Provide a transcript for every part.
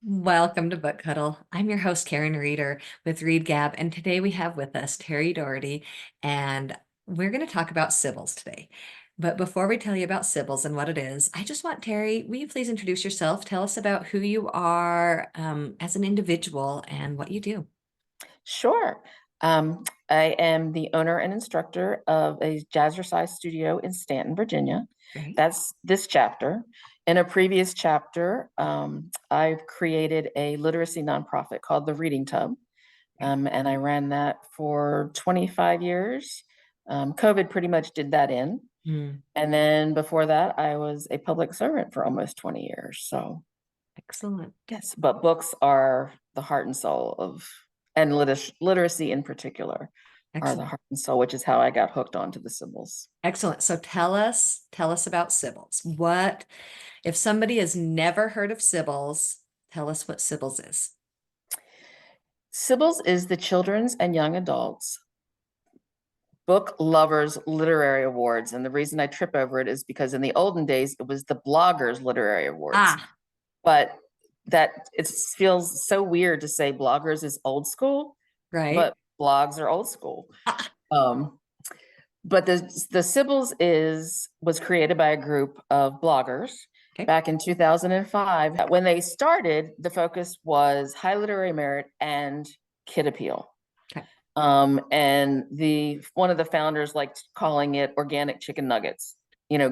Welcome to BookHuddle. I'm your host, Karen Reeder with Readgab, and today we have with us Terry Doherty, and we're going to talk about Cybils today. But before we tell you about Cybils and what it is, I just want Terry, will you please introduce yourself? Tell us about who you are as an individual and what you do. Sure. I am the owner and instructor of a jazzercise studio in Stanton, Virginia. Great. That's this chapter. In a previous chapter, I've created a literacy nonprofit called the Reading Tub, and I ran that for 25 years. COVID pretty much did that in. Hmm. And then before that, I was a public servant for almost 20 years. So, Excellent. yes, but books are the heart and soul of, and literacy in particular are the Excellent. heart and soul, which is how I got hooked onto the Cybils. Excellent. So tell us about Cybils. What, if somebody has never heard of Cybils, tell us what Cybils is. Cybils is the Children's and Young Adults Book Lovers Literary Awards. And the reason I trip over it is because in the olden days, it was the Bloggers Literary Awards. Ah, But that it feels so weird to say bloggers is old school, right. but blogs are old school. Ah, Um, but the Cybils was created by a group of bloggers okay. back in 2005. When they started, the focus was high literary merit and kid appeal. Okay. And the one of the founders liked calling it organic chicken nuggets.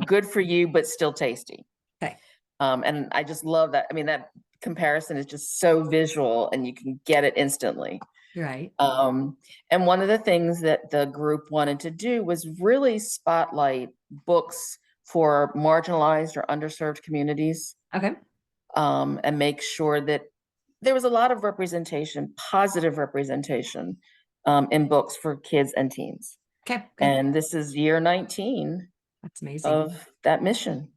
Good for you, but still tasty. Okay. And I just love that. I mean, that comparison is just so visual, and you can get it instantly. Right. And one of the things that the group wanted to do was really spotlight books for marginalized or underserved communities, Okay. and make sure that there was a lot of representation, positive representation, in books for kids and teens. Okay. Good. And this is year 19 That's amazing. of that mission.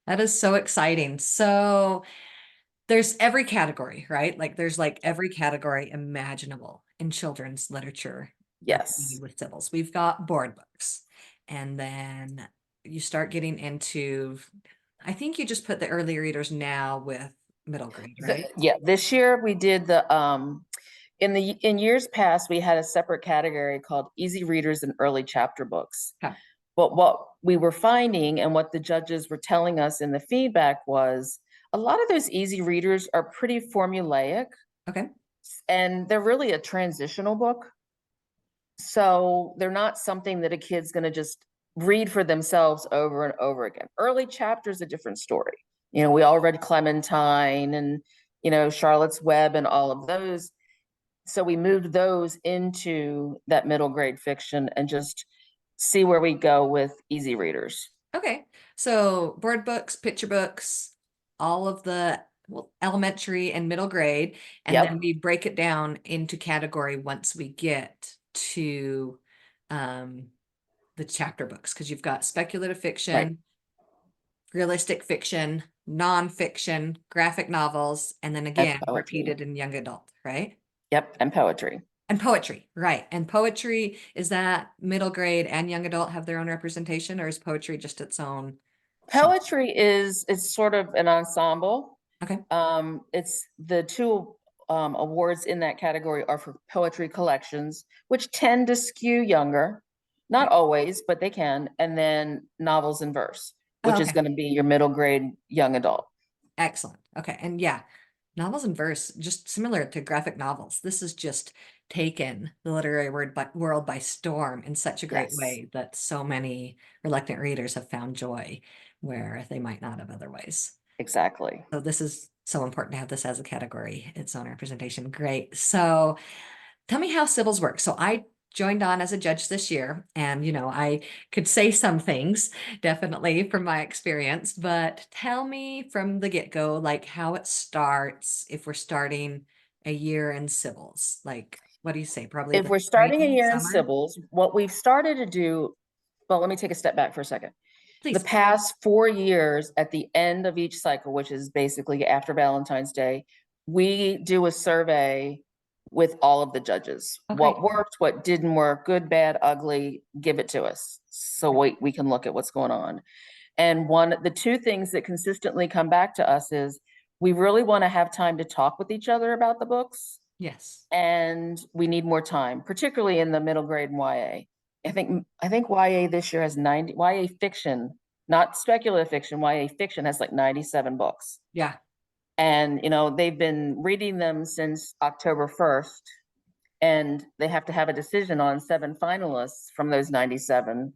That is so exciting. So there's every category, right? Like there's like every category imaginable in children's literature represented Yes. with Cybils. We've got board books, and then you start getting into, I think you just put the early readers now with middle grade, right? Yeah, this year we did in years past, we had a separate category called easy readers and early chapter books. Okay. But what we were finding and what the judges were telling us in the feedback was a lot of those easy readers are pretty formulaic, Okay. and they're really a transitional book. So they're not something that a kid's going to just read for themselves over and over again. Early chapters, a different story. We all read Clementine and, Charlotte's Web and all of those. So we moved those into that middle grade fiction and just see where we go with easy readers. Okay. So board books, picture books, all of the elementary and middle grade, and then Yep. we break it down into category once we get to um, the chapter books, because you've got speculative Right. fiction, realistic fiction, nonfiction, graphic novels, and then And again poetry. repeated in young adult, right? Yep. And poetry. And poetry, right? And poetry, is that middle grade and young adult have their own representation, or is poetry just its own genre? Poetry is sort of an ensemble. Okay. It's the two awards in that category are for poetry collections, which tend to skew younger, not always, but they can. And then novels and verse, Oh, which is okay. going to be your middle grade young adult. Excellent. Okay. And yeah, novels and verse, just similar to graphic novels. This has just taken the literary world by storm in such a great Yes, way that so many reluctant readers have found joy where they might not have otherwise. exactly. So this is so important to have this as a category, its own representation. Great. So tell me how Cybils work. So I joined on as a judge this year, and I could say some things definitely from my experience, but tell me from the get-go, like how it starts if we're starting a year in Cybils. Like, what do you say? Probably If the we're starting a spring, year in summer? Cybils, what we've started to do, well, let me take a step back for a second. The Please. past 4 years, at the end of each cycle, which is basically after Valentine's Day, we do a survey with all of the judges. Okay. What worked, what didn't work, good, bad, ugly, give it to us so we can look at what's going on. And the two things that consistently come back to us is we really want to have time to talk with each other about the books. Yes. And we need more time, particularly in the middle grade and YA. I think YA this year has 90, YA fiction, not speculative fiction, YA fiction has like 97 books. Yeah. And, they've been reading them since October 1st, and they have to have a decision on 7 finalists from those 97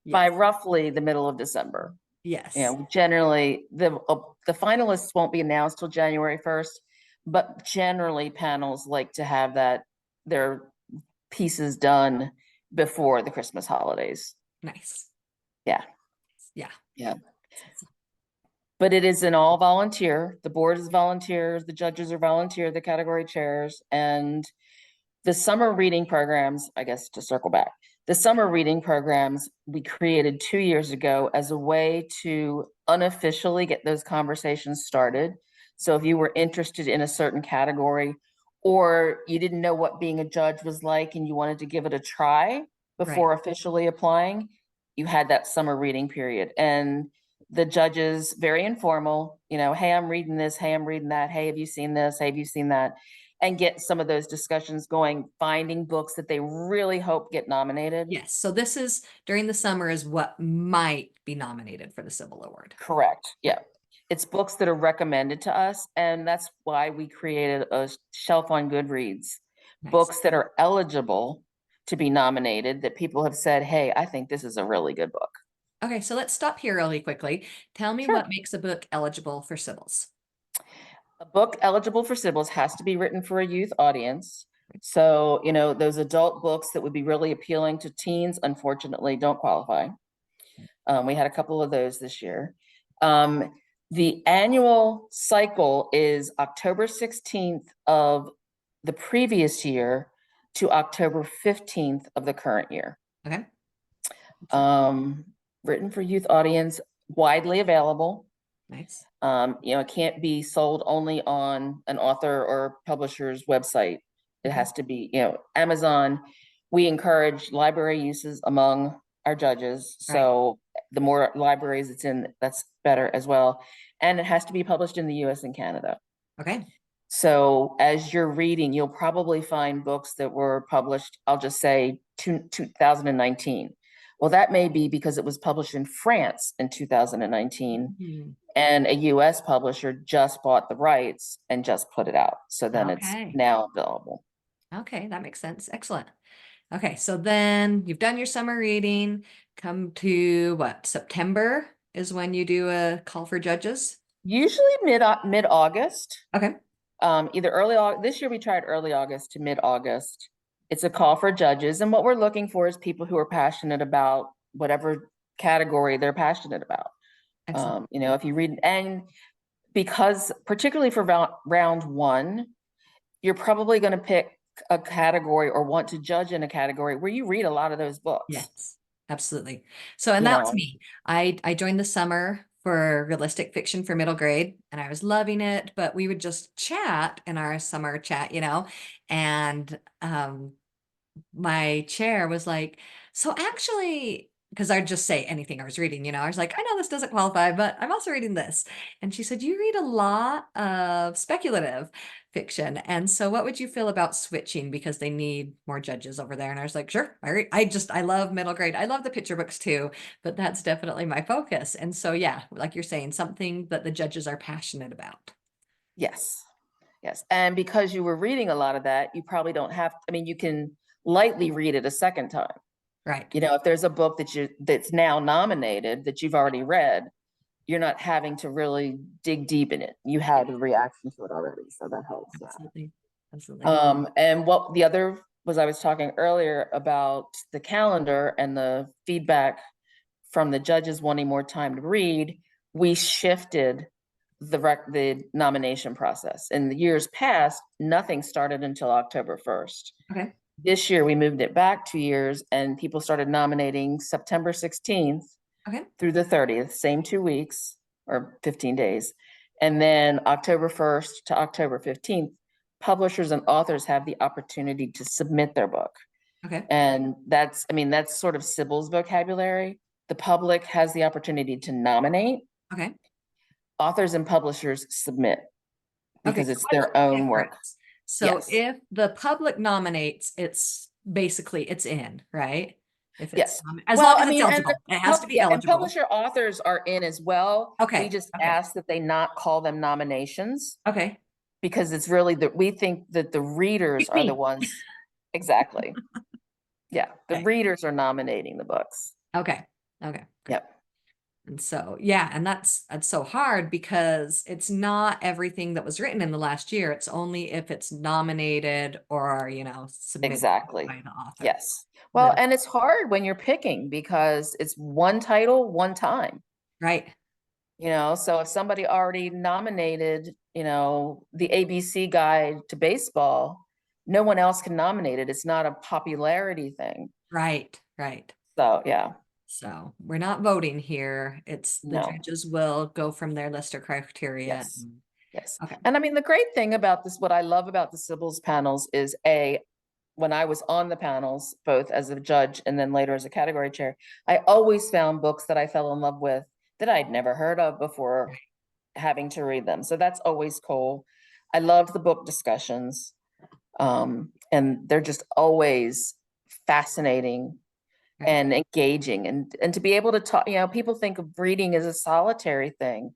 by Yes. roughly the middle of December. Yes. Generally, the finalists won't be announced till January 1st, but generally panels like to have their pieces done before the Christmas holidays. Nice. Yeah. Yeah. Yeah. But it is an all volunteer. The board is volunteers, the judges are volunteer, the category chairs, and the summer reading programs, I guess to circle back, the summer reading programs we created 2 years ago as a way to unofficially get those conversations started. So if you were interested in a certain category, or you didn't know what being a judge was like and you wanted to give it a try before officially applying, you had that summer reading period. And the judges, very informal, hey, I'm reading this, hey, I'm reading that, hey, have you seen this, hey, have you seen that? And get some of those discussions going, finding books that they really hope get nominated. Yes. So this is during the summer is what might be nominated for the Cybils Award. Correct. Yeah. It's books that are recommended to us. And that's why we created a shelf on Goodreads. Nice. Books that are eligible to be nominated that people have said, hey, I think this is a really good book. Okay. So let's stop here really quickly. Tell me what makes a book eligible for Cybils. A book eligible for Cybils has to be written for a youth audience. So, those adult books that would be really appealing to teens, unfortunately, don't qualify. We had a couple of those this year. The annual cycle is October 16th of the previous year to October 15th of the current year. Okay. Written for youth audience, widely available. Nice. It can't be sold only on an author or publisher's website. It has to be, Amazon. We encourage library uses among our judges. So the more libraries it's in, that's better as well. And it has to be published in the US and Canada. Okay. So as you're reading, you'll probably find books that were published, I'll just say 2019. Well, that may be because it was published in France in 2019. Mm-hmm. And a US publisher just bought the rights and just put it out. So then it's now available. Okay, that makes sense. Excellent. Okay, so then you've done your summer reading. Come to what? September is when you do a call for judges? Usually mid-August. Okay. Either early August. This year we tried early August to mid-August. It's a call for judges. And what we're looking for is people who are passionate about whatever category they're passionate about. If you read, and because particularly for round one, you're probably going to pick a category or want to judge in a category where you read a lot of those books. Yes, absolutely. So, and that's me. I joined the summer for realistic fiction for middle grade, and I was loving it, but we would just chat in our summer chat, and my chair was like, so actually, because I'd just say anything I was reading, I was like, I know this doesn't qualify, but I'm also reading this. And she said, you read a lot of speculative fiction. And so what would you feel about switching because they need more judges over there? And I was like, sure. I love middle grade. I love the picture books too, but that's definitely my focus. And so, yeah, like you're saying, something that the judges are passionate about. Yes. Yes. And because you were reading a lot of that, you probably don't have, you can lightly read it a second time. Right. If there's a book that's now nominated that you've already read, you're not having to really dig deep in it. You had a reaction to it already, so that helps. Absolutely. Absolutely. And what the other was, I was talking earlier about the calendar and the feedback from the judges wanting more time to read. We shifted the nomination process. In the years past, nothing started until October 1st. Okay. This year, we moved it back 2 years, and people started nominating September 16th through the 30th, same 2 weeks or 15 days. And then October 1st to October 15th, publishers and authors have the opportunity to submit their book. Okay. And that's sort of Cybils vocabulary. The public has the opportunity to nominate. Okay. authors and publishers submit Okay, because so it's what's their the own work. difference? So Yes. if the public nominates, it's basically it's in, right? If it's Yes. as Well, long I as it's mean, and eligible, it has to be and eligible. publisher authors are in as well. We Okay, just okay, ask that they not call them nominations okay. because it's really that we think that the readers Pick are the me. ones. Exactly. Yeah, the Okay, readers are nominating the books. okay, okay. Great. Yep. And so, yeah, and that's so hard because it's not everything that was written in the last year. It's only if it's nominated or, submitted Exactly. by the author. Yes. Well, That, and it's hard when you're picking because it's one title, one time. right, So if somebody already nominated, the ABC Guide to Baseball, no one else can nominate it. It's not a popularity thing. right, right. So, yeah, So we're not voting here. It's the no. judges will go from their list of criteria. Yes. Yes. Okay. And I mean, the great thing about this, what I love about the Cybils panels is when I was on the panels, both as a judge and then later as a category chair, I always found books that I fell in love with that I'd never heard of before having to read them. So that's always cool. I love the book discussions. And they're just always fascinating Right. and engaging. And to be able to talk, people think of reading as a solitary thing.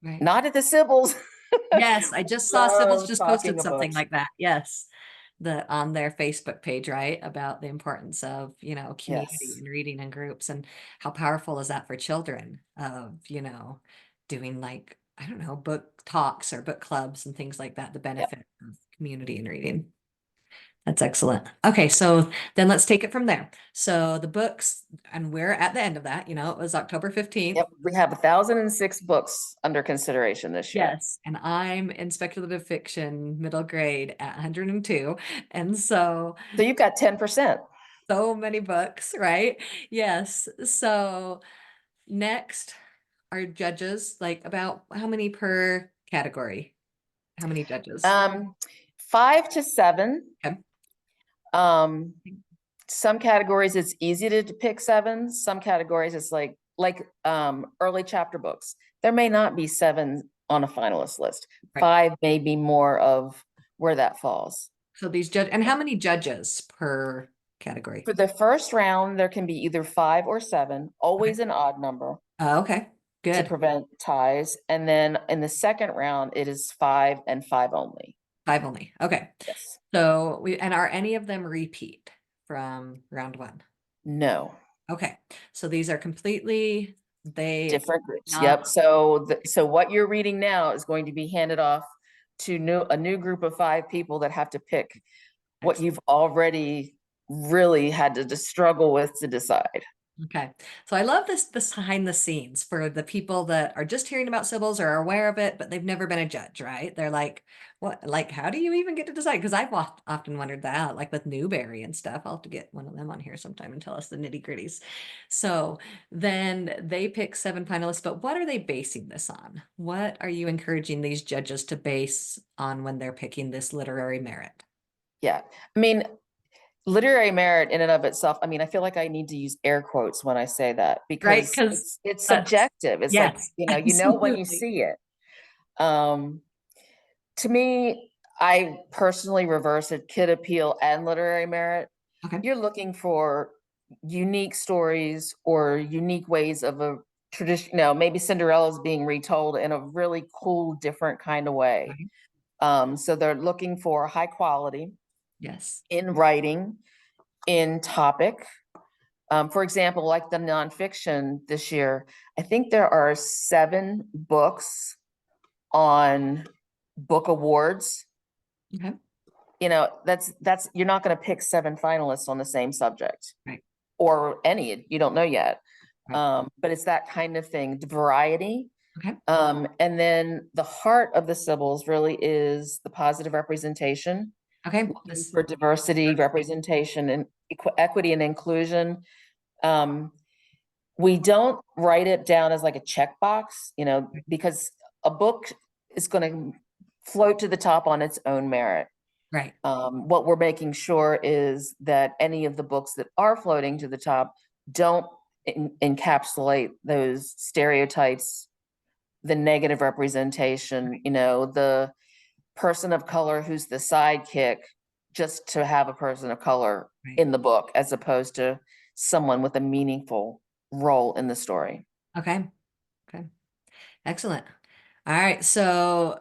Right. Not at the Cybils. Yes, I just saw Cybils Love just talking posted of something books. like that. Yes. On their Facebook page, right? About the importance of, community Yes. and reading in groups and how powerful is that for children of, doing like, I don't know, book talks or book clubs and things like that, the Yep. benefit of community and reading. That's excellent. Okay, so then let's take it from there. So the books, and we're at the end of that, it was October 15th. Yep. We have 1,006 books under consideration this year. Yes, and I'm in speculative fiction middle grade at 102. And so So you've got 10%. so many books, right? Yes. So next are judges, like about how many per category? How many judges? 5 to 7. Okay. Um, some categories it's easy to pick 7. Some categories it's like early chapter books. There may not be 7 on a finalist list. Right. 5 may be more of where that falls. So these and how many judges per category? For the first round, there can be either 5 or 7, always an odd number Okay, to good. prevent ties. And then in the second round, it is 5 and 5 only. 5 only. Okay. Yes. So are any of them repeat from round 1? No. Okay. So these are completely Different groups. not Yep. So what you're reading now is going to be handed off to a new group of 5 people that have to pick what excellent. you've already really had to struggle with to decide. Okay. So I love this behind the scenes for the people that are just hearing about Cybils or are aware of it, but they've never been a judge, right? They're like, what, like, how do you even get to decide? Because I've often wondered that, like with Newberry and stuff. I'll have to get one of them on here sometime and tell us the nitty gritties. So then they pick 7 finalists, but what are they basing this on? What are you encouraging these judges to base on when they're picking this literary merit? Yeah. I mean, literary merit in and of itself, I mean, I feel like I need to use air quotes when I say that Right? because Because it's subjective. It's like, yes, you know when you absolutely. see it. To me, I personally reverse it, kid appeal and literary merit. Okay. You're looking for unique stories or unique ways of a tradition, maybe Cinderella's being retold in a really cool, different kind of way. So they're looking for high quality Yes. in writing, in topic. For example, like the nonfiction this year, I think there are 7 books on book awards. Okay. That's you're not going to pick 7 finalists on the same subject. Right. Or any, you don't know yet. Right. But it's that kind of thing, the variety. Okay. And then the heart of the Cybils really is the positive representation. Okay. For diversity, representation, and equity and inclusion. We don't write it down as like a checkbox, because a book is going to float to the top on its own merit. Right. What we're making sure is that any of the books that are floating to the top don't encapsulate those stereotypes the negative representation, you know, the person of color who's the sidekick, just to have a person of color Right. in the book, as opposed to someone with a meaningful role in the story. Okay. Okay. Excellent. All right. So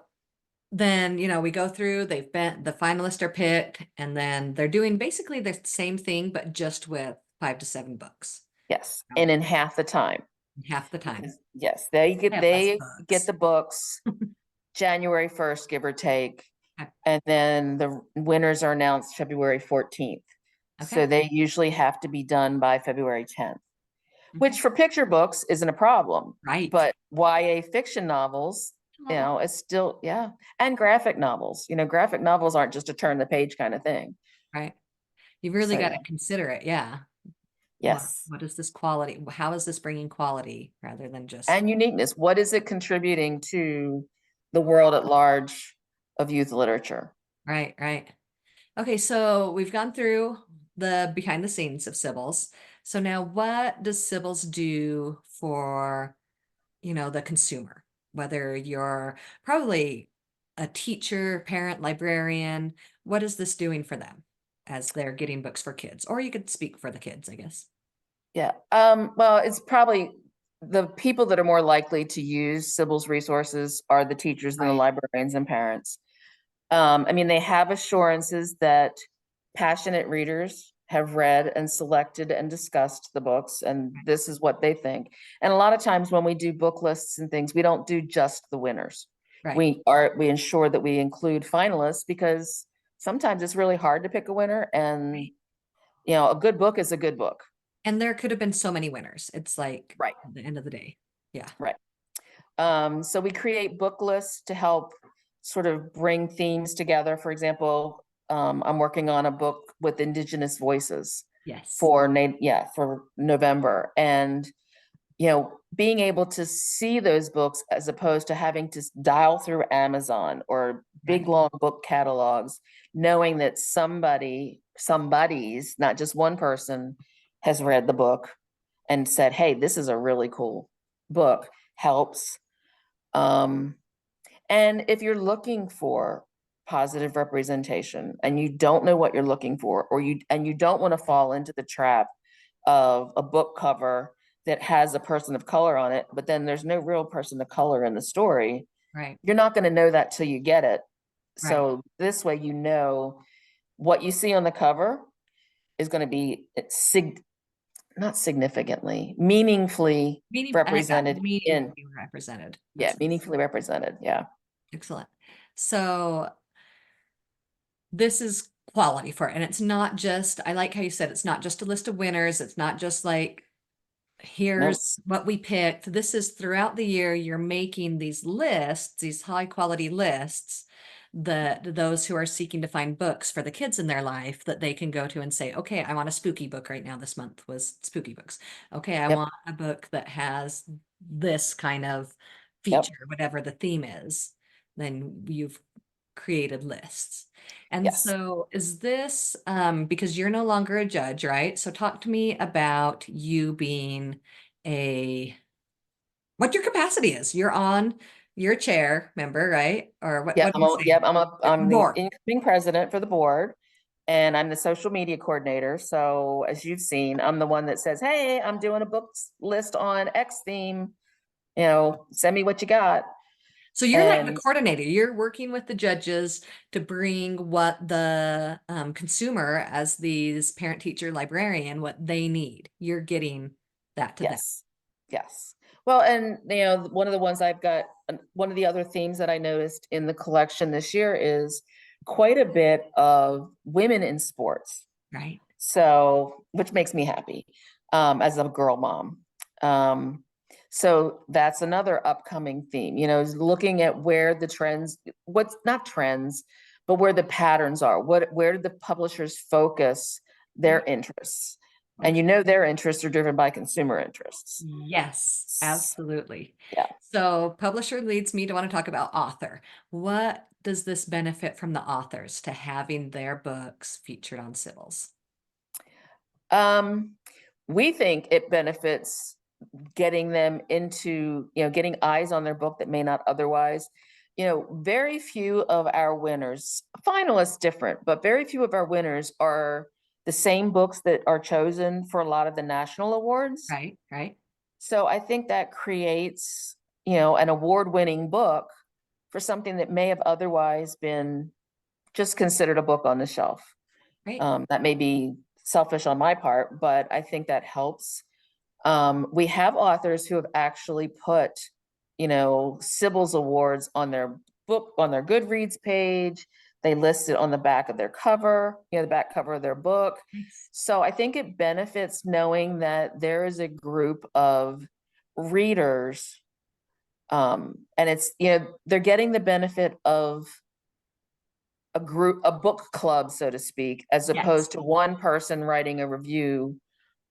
then, we go through, they've been, the finalists are picked, and then they're doing basically the same thing, but just with 5 to 7 books. Yes, Oh. and in half the time. Half the time. Because, yes, they I have less get books. the books January 1st, give or take. Okay. And then the winners are announced February 14th. So Okay. they usually have to be done by February 10th, Okay. which for picture books isn't a problem. Right. But YA fiction novels, it's still, yeah. And graphic novels, graphic novels aren't just a turn the page kind of thing. Right. You've really So, got yeah. to consider it. Yeah. Yes. What is this quality? How is this bringing quality rather than just And uniqueness. What is it contributing to the world at large of youth literature? right, right. Okay, so we've gone through the behind the scenes of Cybils. So now what does Cybils do for, the consumer? Whether you're probably a teacher, parent, librarian, what is this doing for them as they're getting books for kids? Or you could speak for the kids, I guess. Yeah. Well, it's probably the people that are more likely to use Cybils resources are the teachers and the Right. librarians and parents. I mean, they have assurances that passionate readers have read and selected and discussed the books, and this is what they think. And a lot of times when we do book lists and things, we don't do just the winners. Right. We ensure that we include finalists, because sometimes it's really hard to pick a winner, and a good book is a good book. And there could have been so many winners. It's like Right. at the end of the day. Yeah. Right. So we create book lists to help sort of bring themes together. For example, I'm working on a book with Indigenous voices Yes. for November, and being able to see those books as opposed to having to dial through Amazon or big Right. long book catalogs, knowing that somebody's, not just one person, has read the book and said, hey, this is a really cool book, helps. And if you're looking for positive representation and you don't know what you're looking for, or you don't want to fall into the trap of a book cover that has a person of color on it, but then there's no real person of color in the story, Right. you're not going to know that till you get it. Right. So this way, what you see on the cover is going to be not significantly, meaningfully represented Meaningfully represented. meaningfully represented. Yeah. Excellent. So this is quality for it. And it's not just, I like how you said, it's not just a list of winners. It's not just like, here's what we picked. This is throughout the year, you're making these lists, these high quality lists, that those who are seeking to find books for the kids in their life that they can go to and say, okay, I want a spooky book right now. This month was spooky books. Okay, I want a book that has this kind of feature, whatever the theme is. Then you've created lists. And Yes. so is this because you're no longer a judge, right? So talk to me about you being what your capacity is. You're a chair member, right? Or what Yeah, do you say? I'm the Board. incoming president for the board, and I'm the social media coordinator. So as you've seen, I'm the one that says, hey, I'm doing a books list on X theme, send me what you got. So you're like the coordinator. You're working with the judges to bring what the consumer, as these parent, teacher, librarian, what they need. You're getting that to them. Yes. Well, and one of the ones I've got, one of the other themes that I noticed in the collection this year is quite a bit of women in sports. Right. So, which makes me happy as a girl mom. So that's another upcoming theme, is looking at where the trends, what's not trends, but where the patterns are. Where do the publishers focus their interests? And their interests are driven by consumer interests. Yes, absolutely. Yeah. So publisher leads me to want to talk about author. What does this benefit from the authors to having their books featured on Cybils? We think it benefits getting them into, getting eyes on their book that may not otherwise. Very few of our winners, finalists different, but very few of our winners are the same books that are chosen for a lot of the national awards. Right, right. So I think that creates, an award-winning book for something that may have otherwise been just considered a book on the shelf. Right. That may be selfish on my part, but I think that helps. We have authors who have actually put, Cybils Awards on their book, on their Goodreads page. They list it on the back of their cover, the back cover of their book. Nice. So I think it benefits knowing that there is a group of readers, and it's, they're getting the benefit of a book club, so to speak, as Yes. opposed to one person writing a review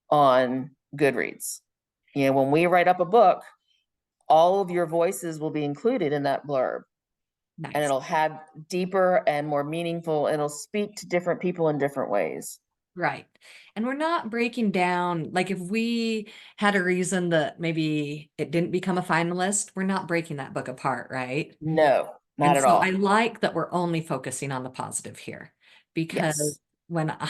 on Goodreads. When we write up a book, all of your voices will be included in that blurb, and Nice. it'll have deeper and more meaningful, it'll speak to different people in different ways. Right. And we're not breaking down, like if we had a reason that maybe it didn't become a finalist, we're not breaking that book apart, right? No, not And at so I all. like that we're only focusing on the positive here, because Yes. when I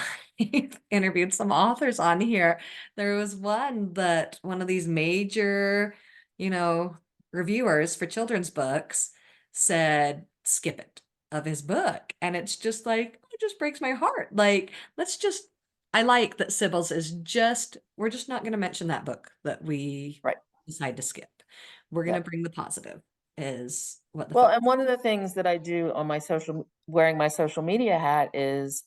interviewed some authors on here, there was one of these major, you know, reviewers for children's books said, skip it of his book. And it's just like, it just breaks my heart. Like, I like that Sybil's is we're just not going to mention that book that we Right. decide to skip. We're going to Yep. bring the positive is what the Well, focus. and one of the things that I do on wearing my social media hat is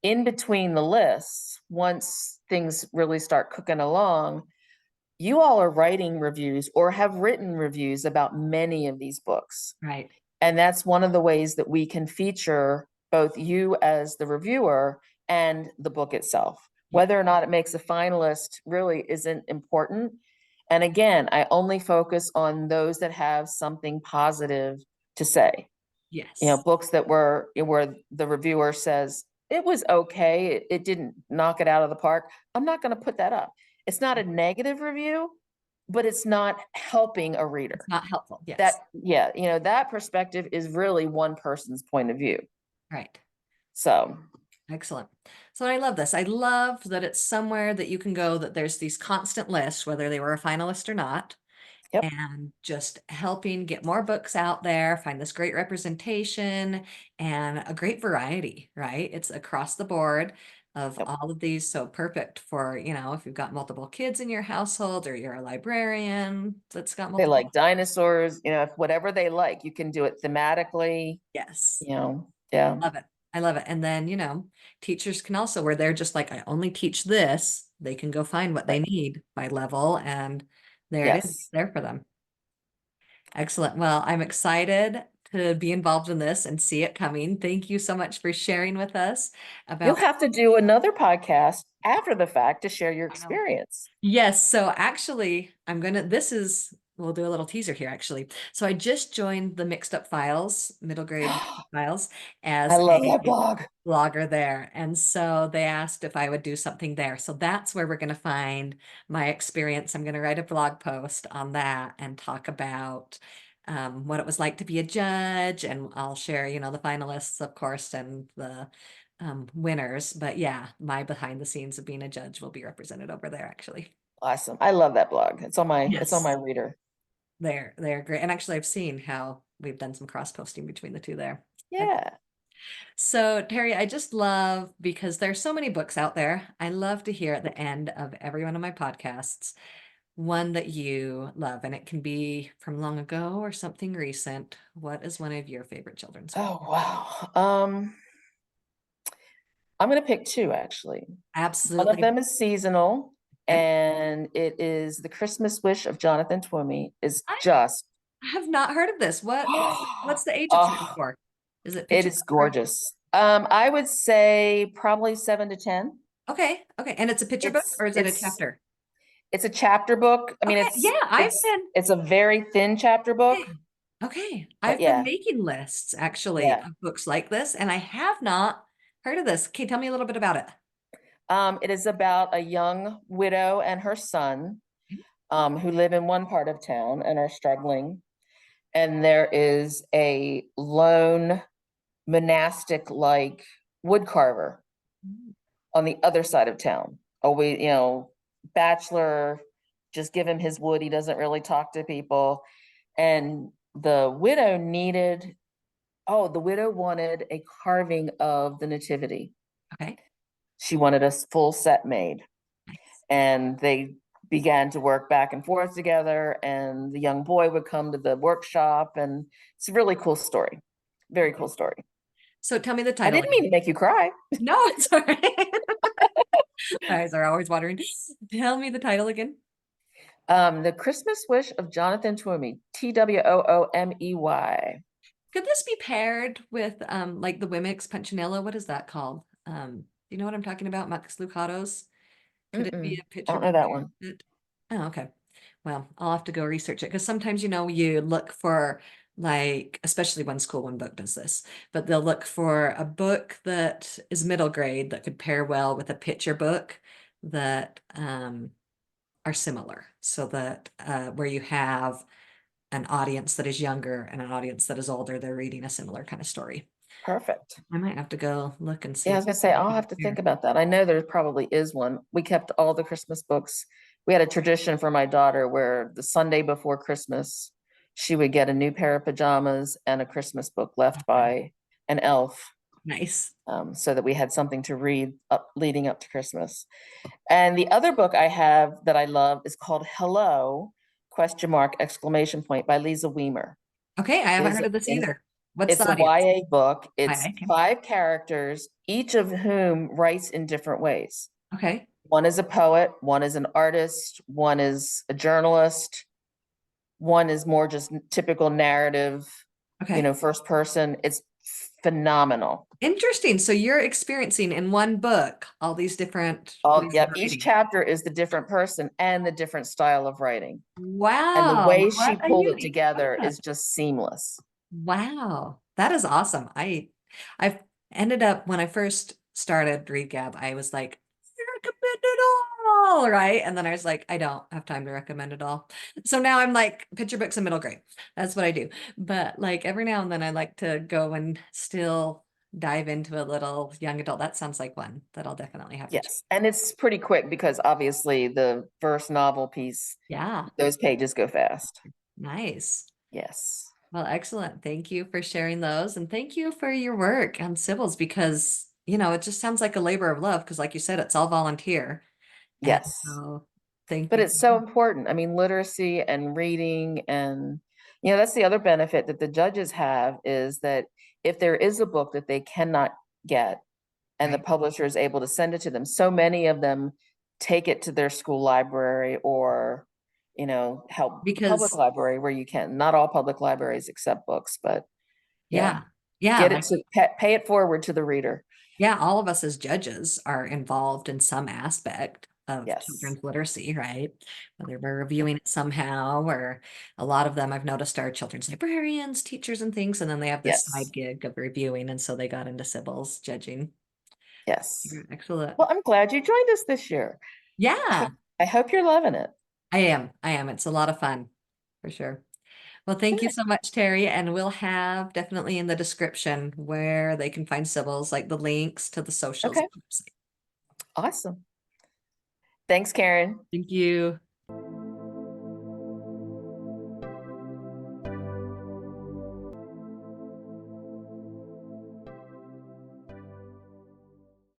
in between the lists, once things really start cooking along, you all are writing reviews or have written reviews about many of these books. Right. And that's one of the ways that we can feature both you as the reviewer and the book itself. Yeah. Whether or not it makes a finalist really isn't important. And again, I only focus on those that have something positive to say. Yes. Books that where the reviewer says, it was okay, it didn't knock it out of the park. I'm not going to put that up. It's not a negative review, but it's not helping a reader. It's not helpful. Yes. That perspective is really one person's point of view. Right. So Excellent. So I love this. I love that it's somewhere that you can go, that there's these constant lists, whether they were a finalist or not, yep, and just helping get more books out there, find this great representation and a great variety, right? It's across the board of yep. all of these. So perfect for, if you've got multiple kids in your household or you're a librarian that's got They multiple. like dinosaurs, whatever they like, you can do it thematically, Yes. yeah. Love it. I love it. And then, teachers can also, where they're just like, I only teach this, they can go find what they Right. need by level, and there it is, Yes. there for them. Excellent. Well, I'm excited to be involved in this and see it coming. Thank you so much for sharing with us You'll about. have to do another podcast after the fact to share your I know. experience. Yes. So actually, we'll do a little teaser here actually. So I just joined the Mixed Up Files, middle grade files, I as love a that blog. blogger there. And so they asked if I would do something there. So that's where we're going to find my experience. I'm going to write a blog post on that and talk about what it was like to be a judge. And I'll share, the finalists, of course, and the winners. But yeah, my behind the scenes of being a judge will be represented over there actually. Awesome. I love that blog. It's on my Yes, reader. they're great. And actually I've seen how we've done some cross posting between the two there. Yeah. So Terry, I just love, because there's so many books out there. I love to hear at the end of every one of my podcasts, one that you love, and it can be from long ago or something recent. What is one of your favorite children's books? Oh, wow. I'm going to pick two, actually. One of Absolutely. them is seasonal, Okay. and it is The Christmas Wish of Jonathan Toomey. Is I just have not heard of this. What's the age it's written oh, for? Is it it fiction? is gorgeous. I would say probably 7 to 10. Okay. Okay. And it's a picture book, It's or is it a it's chapter? it's a chapter book. I mean, Okay. Yeah, it's a very thin chapter book, okay. Okay. but I've been yeah, making lists actually yeah. of books like this, and I have not heard of this. Okay, tell me a little bit about it. It is about a young widow and her son. who live in one part of town and are struggling. And there is a lone monastic-like wood carver on the other side of town. Always, bachelor, just give him his wood. He doesn't really talk to people. And the widow wanted a carving of the Nativity. Okay. She wanted a full set made. Nice. And they began to work back and forth together, and the young boy would come to the workshop, and it's a really cool story. Very cool story. So tell me the I title didn't mean to make you cry. No, it's all right. My eyes are always watering. Tell me the title again. The Christmas Wish of Jonathan Toomey, Twoomey. Could this be paired with like the Wimix Punchinella? What is that called? Do you know what I'm talking about? Max Lucado's? Could it be a I picture don't know book? that one. Oh, okay. Well, I'll have to go research it because sometimes, you look for like, especially one school, one book does this, but they'll look for a book that is middle grade that could pair well with a picture book that are similar so that where you have an audience that is younger and an audience that is older, they're reading a similar kind of story. Perfect. I might have to go look and see. Yeah, I was gonna say, I'll have to think about that. I know there probably is one. We kept all the Christmas books. We had a tradition for my daughter where the Sunday before Christmas, she would get a new pair of pajamas and a Christmas book left by an elf, Nice. so that we had something to read leading up to Christmas. And the other book I have that I love is called Hello, ? By Liza Wiemer. Okay, I haven't Is heard of this is either. What's It's the a audience? YA book. It's Okay. 5 characters, each of whom writes in different ways. Okay. One is a poet, one is an artist, one is a journalist, one is more just typical narrative, Okay. first person. It's phenomenal. Interesting. So you're experiencing in one book all these different ways of Each writing. chapter is the different person and the different style of writing. And the Wow, way she what a pulled it unique together concept. is just seamless. Wow, that is awesome. I've ended up when I first started Readgab, I was like, I recommend it all, right? And then I was like, I don't have time to recommend it all. So now I'm like picture books in middle grade. That's what I do. But like every now and then I like to go and still dive into a little young adult. That sounds like one that I'll definitely have to check. Yes, and it's pretty quick because obviously the first novel piece, Yeah, those pages go fast. nice. Yes. Well, excellent. Thank you for sharing those. And thank you for your work on Cybils because, it just sounds like a labor of love because, like you said, it's all volunteer. And Yes. so thank But you. it's so important. I mean, literacy and reading, and that's the other benefit that the judges have, is that if there is a book that they cannot get and the Right. publisher is able to send it to them, so many of them take it to their school library or help the public Because, library where you can. Not all public libraries accept books, but yeah, yeah, yeah, get it like, to pay it forward to the reader. yeah, all of us as judges are involved in some aspect of Yes. children's literacy, right? Whether we're reviewing it somehow, or a lot of them I've noticed are children's librarians, teachers, and things. And then they have this Yes. side gig of reviewing. And so they got into Cybils judging. Yes. Excellent. Well, I'm glad you joined us this year. Yeah. I hope you're loving it. I am. I am. It's a lot of fun for sure. Well, thank you Good. so much, Terry. And we'll have definitely in the description where they can find Cybils, like the links to the socials. Okay. Awesome. Thanks, Karen. Thank you.